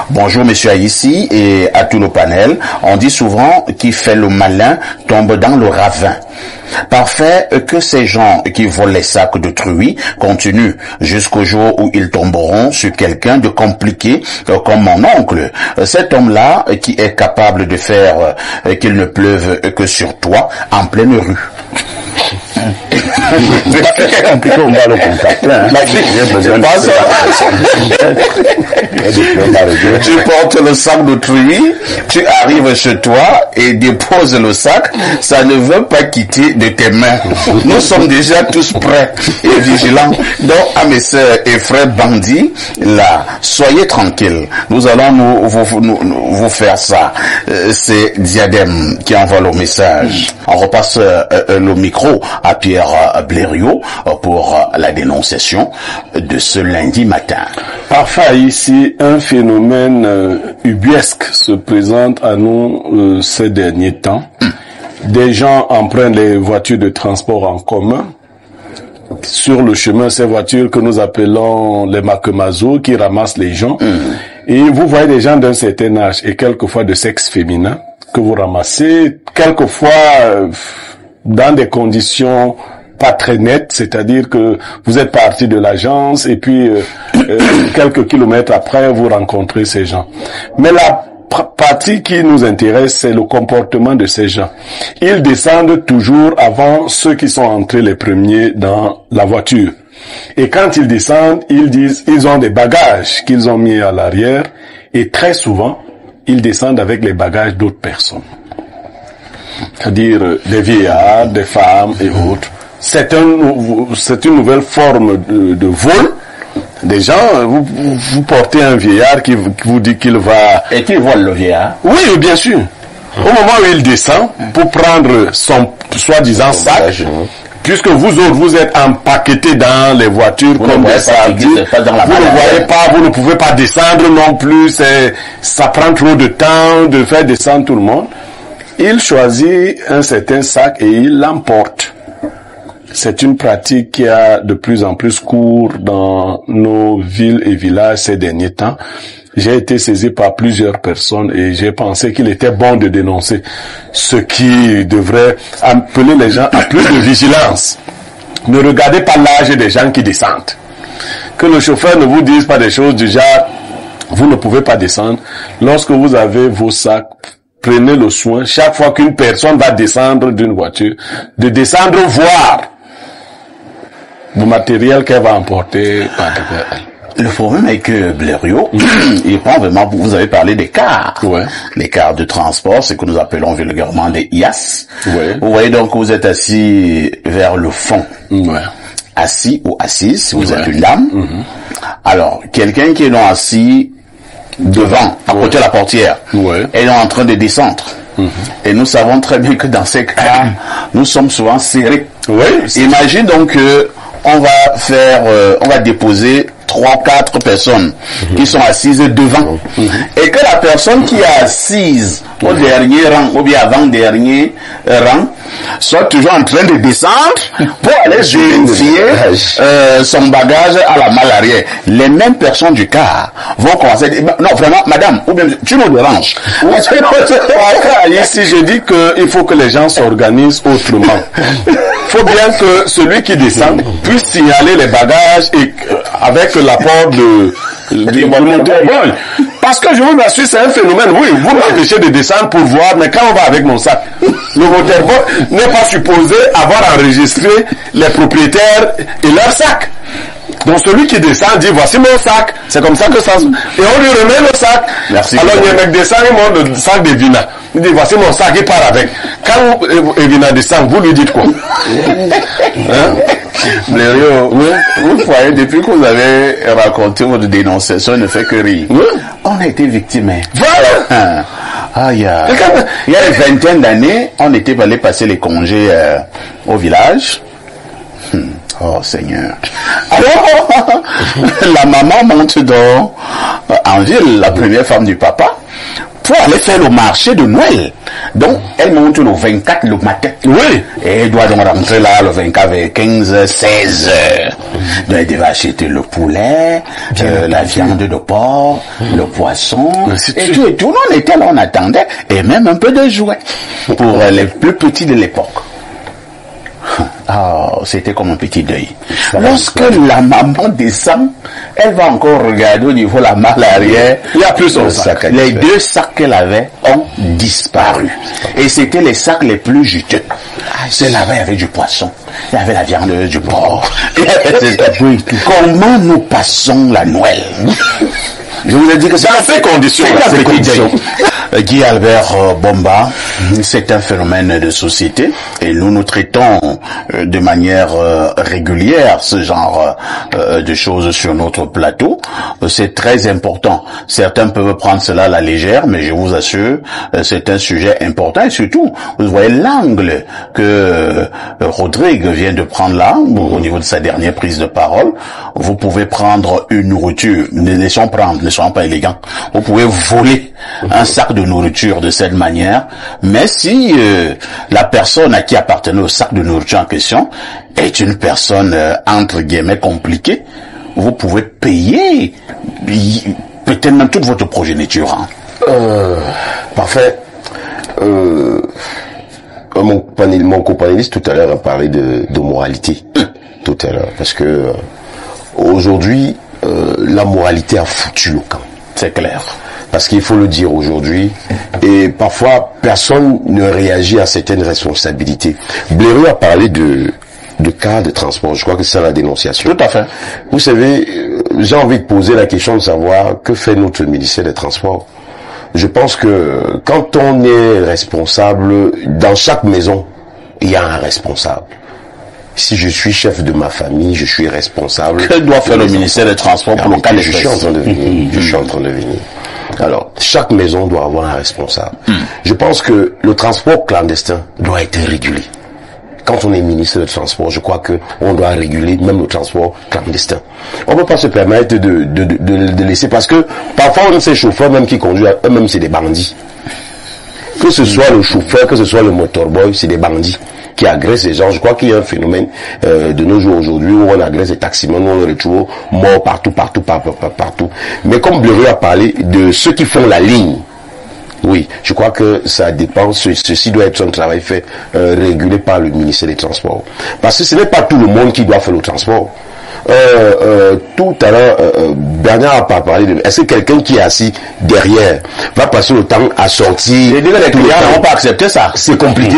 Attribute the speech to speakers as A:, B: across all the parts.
A: Bonjour monsieur Aïssi et à tout le panel. On dit souvent qui fait le malin tombe dans le ravin. Parfait que ces gens qui volent les sacs d'autrui continuent jusqu'au jour où ils tomberont sur quelqu'un de compliqué comme mon oncle. Cet homme-là qui est capable de faire qu'il ne pleuve que sur toi en pleine rue.
B: C'est compliqué, on va le contacter.
A: Tu portes le sac d'autrui, tu arrives chez toi et déposes le sac, ça ne veut pas quitter de tes mains. Nous sommes déjà tous prêts et vigilants. Donc, à mes sœurs et frères bandits, là, soyez tranquilles. Nous allons vous faire ça. C'est Diadème qui envoie le message. On repasse le micro à Pierre Blériot pour la dénonciation de ce lundi matin.
B: Parfois ici, un phénomène ubuesque se présente à nous ces derniers temps. Des gens empruntent les voitures de transport en commun. Sur le chemin, ces voitures que nous appelons les makemazo qui ramassent les gens. Et vous voyez des gens d'un certain âge et quelquefois de sexe féminin que vous ramassez, quelquefois dans des conditions pas très nettes, c'est-à-dire que vous êtes parti de l'agence et puis quelques kilomètres après vous rencontrez ces gens. Mais la partie qui nous intéresse, c'est le comportement de ces gens. Ils descendent toujours avant ceux qui sont entrés les premiers dans la voiture. Et quand ils descendent, ils disent, ils ont des bagages qu'ils ont mis à l'arrière et très souvent, ils descendent avec les bagages d'autres personnes. C'est-à-dire des vieillards, des femmes et autres. C'est une nouvelle forme de vol. Des gens, vous portez un vieillard qui vous dit qu'il va...
A: Et qui vole le vieillard?
B: Oui, bien sûr. Au moment où il descend, pour prendre son soi-disant sac, puisque vous autres, vous êtes empaquetés dans les voitures comme des sardines, vous ne voyez pas, vous ne pouvez pas descendre non plus, ça prend trop de temps de faire descendre tout le monde. Il choisit un certain sac et il l'emporte. C'est une pratique qui a de plus en plus cours dans nos villes et villages ces derniers temps. J'ai été saisi par plusieurs personnes et j'ai pensé qu'il était bon de dénoncer, ce qui devrait appeler les gens à plus de vigilance. Ne regardez pas l'âge des gens qui descendent. Que le chauffeur ne vous dise pas des choses du genre, vous ne pouvez pas descendre. Lorsque vous avez vos sacs, prenez le soin, chaque fois qu'une personne va descendre d'une voiture, de descendre voir le matériel qu'elle va emporter.
A: Le problème est que Blériot, il prend vraiment, vous avez parlé des cars.
B: Ouais.
A: Les cars de transport, c'est que nous appelons vulgairement des IAS.
B: Ouais.
A: Vous voyez donc que vous êtes assis vers le fond.
B: Ouais.
A: Assis ou assise, si vous êtes une dame. Alors, quelqu'un qui est donc assis devant, à côté de la portière, est donc en train de descendre. Et nous savons très bien que dans ces cas, nous sommes souvent serrés. Imagine donc que on va déposer 3-4 personnes qui sont assises devant. Et que la personne qui est assise au dernier rang, ou bien avant-dernier rang, soit toujours en train de descendre pour aller vérifier son bagage à la malle arrière. Les mêmes personnes du car vont commencer à dire, non, vraiment, madame, ou bien tu nous déranges.
B: Ici, je dis qu'il faut que les gens s'organisent autrement. Il faut bien que celui qui descend puisse signaler les bagages et avec l'apport de moteur. Parce que je vous assure, c'est un phénomène. Oui, vous m'empêchez de descendre pour voir, mais quand on va avec mon sac, le motorboy n'est pas supposé avoir enregistré les propriétaires et leur sac. Donc celui qui descend dit voici mon sac. C'est comme ça que ça se... Et on lui remet le sac.
A: Merci.
B: Alors il y a un mec descend, il montre le sac de Vina. Il dit voici mon sac, il part avec. Quand Vina descend, vous lui dites quoi?
A: Blériot, vous voyez, depuis que vous avez raconté votre dénonciation, il ne fait que rire. On a été victime.
B: Voilà.
A: Il y a une vingtaine d'années, on était allé passer les congés au village. Oh Seigneur. Alors, la maman monte en ville, la première femme du papa, pour aller faire le marché de Noël. Donc, elle monte le 24 le matin.
B: Oui.
A: Et elle doit donc rentrer là le 24 vers 15, 16 heures. Donc, elle devait acheter le poulet, la viande de porc, le poisson, et tout. On était là, on attendait, et même un peu de jouets pour les plus petits de l'époque. C'était comme un petit deuil. Lorsque la maman descend, elle va encore regarder au niveau de la malle arrière.
B: Il n'y a plus son sac.
A: Les 2 sacs qu'elle avait ont disparu. Et c'était les sacs les plus juteux. Celle-là, il y avait du poisson. Il y avait la viande du porc. Comment nous passons la Noël? Je vous ai dit que c'est
B: dans ces conditions.
A: Guy Albert Bomba, c'est un phénomène de société et nous traitons de manière régulière ce genre de choses sur notre plateau. C'est très important. Certains peuvent prendre cela à la légère, mais je vous assure, c'est un sujet important et surtout, vous voyez l'angle que Rodrigue vient de prendre là, au niveau de sa dernière prise de parole. Vous pouvez prendre une nourriture, ne soyons pas élégants. Vous pouvez voler un sac de nourriture de cette manière, mais si la personne à qui appartenait au sac de nourriture en question est une personne entre guillemets compliquée, vous pouvez payer peut-être même toute votre progéniture.
C: Parfait. Mon copanéliste tout à l'heure a parlé de moralité tout à l'heure, parce que aujourd'hui la moralité a foutu le camp.
A: C'est clair.
C: Parce qu'il faut le dire aujourd'hui, et parfois personne ne réagit à certaines responsabilités. Blaireau a parlé de cas de transport, je crois que c'est la dénonciation.
A: Tout à fait.
C: Vous savez, j'ai envie de poser la question de savoir que fait notre ministère des Transports. Je pense que quand on est responsable, dans chaque maison, il y a un responsable. Si je suis chef de ma famille, je suis responsable.
A: Que doit faire le ministère des Transports pour le cas des
C: Je suis en train de venir. Je suis en train de venir. Alors, chaque maison doit avoir un responsable. Je pense que le transport clandestin doit être régulé. Quand on est ministre des Transports, je crois que on doit réguler même le transport clandestin. On ne peut pas se permettre de laisser, parce que parfois on a ces chauffeurs même qui conduisent, eux-mêmes c'est des bandits. Que ce soit le chauffeur, que ce soit le motorboy, c'est des bandits qui agressent les gens. Je crois qu'il y a un phénomène de nos jours aujourd'hui où on agresse les taximans, où on les retrouve morts partout. Mais comme Blaireau a parlé de ceux qui font la ligne, oui, je crois que ça dépend, ceci doit être un travail fait, régulé par le ministère des Transports. Parce que ce n'est pas tout le monde qui doit faire le transport. Tout à l'heure, Bernard a pas parlé de... Est-ce que quelqu'un qui est assis derrière va passer le temps à sortir?
A: Les clients n'ont pas accepté ça.
C: C'est compliqué.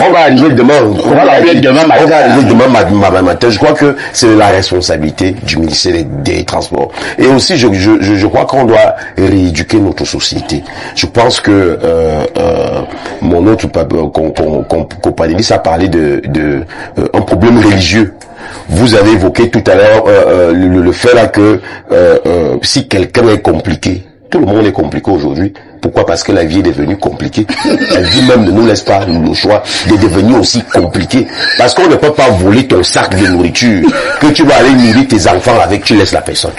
C: On va arriver demain. On va arriver demain matin. Je crois que c'est la responsabilité du ministère des Transports. Et aussi, je crois qu'on doit rééduquer notre société. Je pense que mon autre copanéliste a parlé de un problème religieux. Vous avez évoqué tout à l'heure le fait là que si quelqu'un est compliqué, tout le monde est compliqué aujourd'hui. Pourquoi? Parce que la vie est devenue compliquée. La vie même ne nous laisse pas le choix de devenir aussi compliqué. Parce qu'on ne peut pas voler ton sac de nourriture que tu vas aller nourrir tes enfants avec, tu laisses la personne.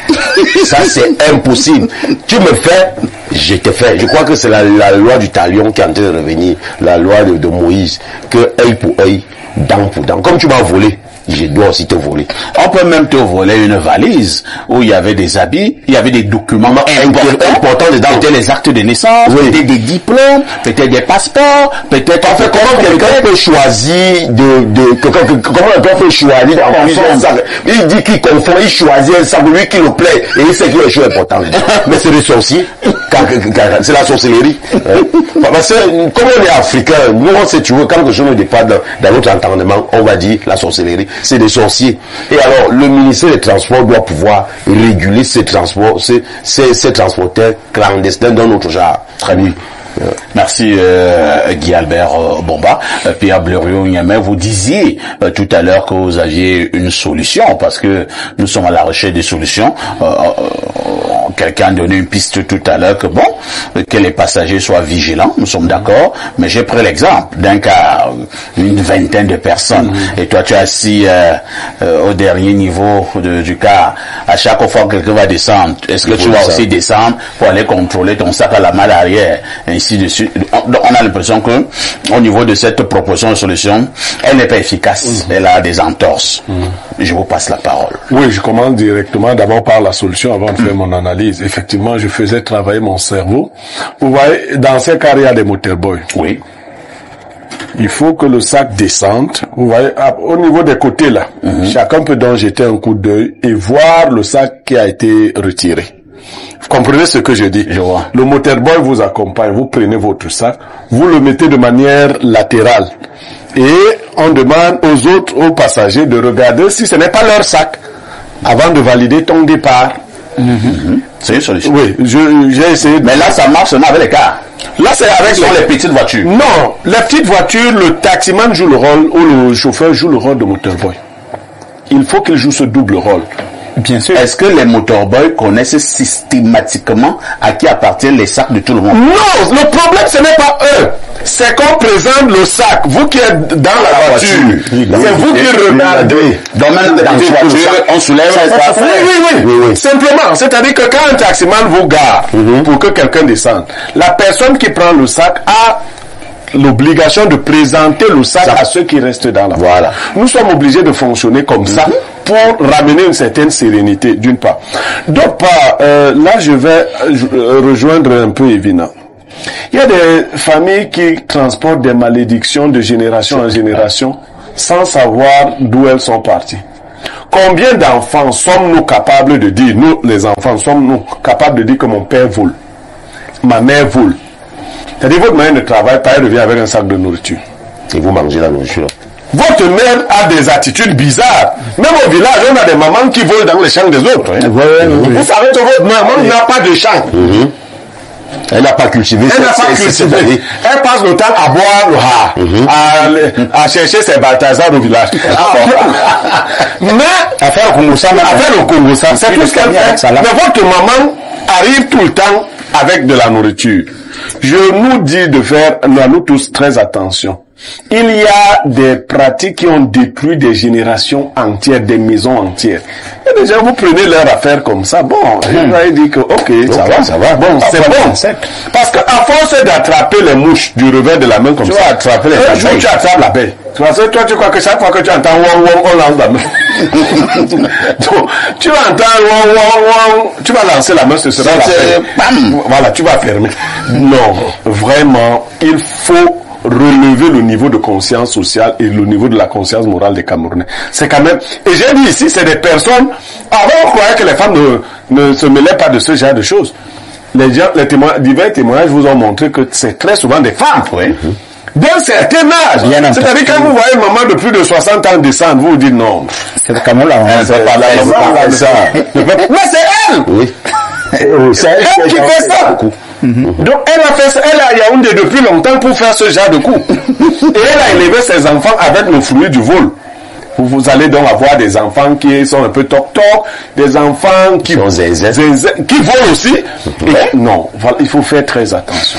C: Ça c'est impossible. Tu me fais, je te fais. Je crois que c'est la loi du talion qui est en train de revenir, la loi de Moïse, que œil pour œil, dent pour dent. Comme tu m'as volé, je dois aussi te voler.
A: On peut même te voler une valise où il y avait des habits, il y avait des documents importants dedans. Peut-être les actes de naissance, peut-être des diplômes, peut-être des passeports, peut-être...
C: En fait, comment quelqu'un peut choisir comment quelqu'un peut choisir un sac? Il dit qu'il confond, il choisit un sac, lui qui le plaît, et il sait qu'il y a des choses importantes. Mais c'est des sorciers. C'est la sorcellerie. Parce que, comme on est africain, nous, on sait, tu veux, quand quelque chose ne dépasse dans notre entendement, on va dire la sorcellerie. C'est des sorciers. Et alors, le ministère des Transports doit pouvoir réguler ces transports, ces transporteurs clandestins dans notre genre. Très bien.
A: Merci Guy Albert Bomba. Pierre Bleriot-Niamey, vous disiez tout à l'heure que vous aviez une solution, parce que nous sommes à la recherche des solutions. Quelqu'un a donné une piste tout à l'heure que que les passagers soient vigilants, nous sommes d'accord, mais j'ai pris l'exemple d'un cas, une vingtaine de personnes, et toi tu es assis au dernier niveau du car. À chaque fois que quelqu'un va descendre, est-ce que tu vas aussi descendre pour aller contrôler ton sac à la malle arrière, ici dessus. On a l'impression que, au niveau de cette proposition de solution, elle n'est pas efficace. Elle a des entorses. Je vous passe la parole.
B: Oui, je commence directement d'abord par la solution avant de faire mon analyse. Effectivement, je faisais travailler mon cerveau. Vous voyez, dans ces cas, il y a des motorboys.
A: Oui.
B: Il faut que le sac descende. Vous voyez, au niveau des côtés là, chacun peut donc jeter un coup d'œil et voir le sac qui a été retiré. Vous comprenez ce que je dis?
A: Je vois.
B: Le motorboy vous accompagne, vous prenez votre sac, vous le mettez de manière latérale. Et on demande aux passagers de regarder si ce n'est pas leur sac avant de valider ton départ.
A: C'est une solution.
B: Oui, j'ai essayé.
A: Mais là, ça marche seulement avec les cars.
B: Là, c'est avec
A: les petites voitures.
B: Non, les petites voitures, le taximan joue le rôle, ou le chauffeur joue le rôle de motorboy. Il faut qu'il joue ce double rôle.
A: Bien sûr. Est-ce que les motorboys connaissent systématiquement à qui appartiennent les sacs de tout le monde?
B: Non, le problème ce n'est pas eux. C'est qu'on présente le sac. Vous qui êtes dans la voiture, c'est vous qui regardez.
A: Donc maintenant, dans la voiture, on soulève ça.
B: Oui. Simplement, c'est-à-dire que quand un taximan vous gare pour que quelqu'un descende, la personne qui prend le sac a l'obligation de présenter le sac à ceux qui restent dans la voiture. Voilà. Nous sommes obligés de fonctionner comme ça pour ramener une certaine sérénité, d'une part. D'autre part, là je vais rejoindre un peu Evina. Il y a des familles qui transportent des malédictions de génération en génération sans savoir d'où elles sont parties. Combien d'enfants sommes-nous capables de dire, nous les enfants, sommes-nous capables de dire que mon père vole, ma mère vole? C'est-à-dire votre mère ne travaille pas, elle revient avec un sac de nourriture.
C: Et vous mangez la nourriture.
B: Votre mère a des attitudes bizarres. Même au village, on a des mamans qui volent dans les champs des autres. Vous savez que votre maman n'a pas de champ.
C: Elle n'a pas cultivé.
B: Elle passe le temps à boire le à chercher ses Balthazar au village. Mais, à faire le Congo, c'est tout ce qu'elle fait. Mais votre maman arrive tout le temps avec de la nourriture. Je nous dis de faire, à nous tous, très attention. Il y a des pratiques qui ont détruit des générations entières, des maisons entières. Et déjà, vous prenez leur affaire comme ça, bon, vous allez dire que, ok, ça va. Bon, c'est bon. Parce qu'à force d'attraper les mouches du revers de la main comme ça, tu vas attraper les abeilles. Tu attrapes l'abeille. Toi, tu crois que chaque fois que tu entends wong wong, on lance la main. Donc, tu vas entendre wong wong wong, tu vas lancer la main, ce sera l'abeille. Voilà, tu vas fermer. Non, vraiment, il faut relever le niveau de conscience sociale et le niveau de la conscience morale des Camerounais. C'est quand même, et j'ai dit ici, c'est des personnes, avant on croyait que les femmes ne se mêlaient pas de ce genre de choses. Les divers témoignages vous ont montré que c'est très souvent des femmes. Oui. D'un certain âge. C'est-à-dire quand vous voyez une maman de plus de 60 ans descendre, vous vous dites non.
A: C'est le Cameroun là.
B: C'est pas là. Mais c'est elle. Oui. C'est elle qui fait ça. Donc elle a fait ça, elle a Yaoundé depuis longtemps pour faire ce genre de coup. Et elle a élevé ses enfants avec le fruit du vol. Vous allez donc avoir des enfants qui sont un peu toc-toc, des enfants qui volent aussi. Et non, voilà, il faut faire très attention.